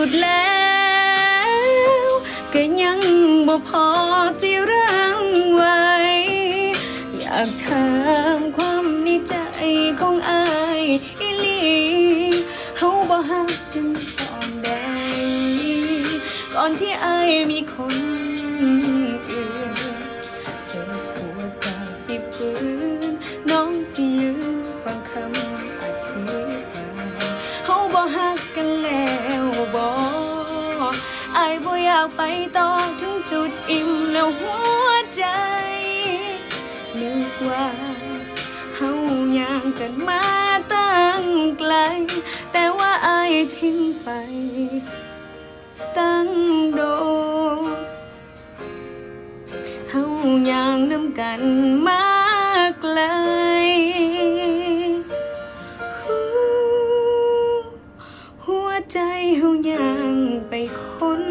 ดแล้วก็ยังบ่พอสิรังไว้อยากถามความในใจของอายอีหลีเฮาบ่ฮักกันตอนใดก่อนที่อายมีคนอื่นเจ็บปวดกายสิฟื้นน้องสิยืนฟังคำอธิบายเฮาบ่ฮักกันแล้วบ่อายบ่อยากไปต่อถึงจุดอิ่มแล้วหัวใจนึกว่าเฮาย่างกันมาตั้งไกลแต่ว่าอายทิ้งไปตั้งโดนเฮาย่างนำกันมาไกลหัวใจเฮาย่างไปคน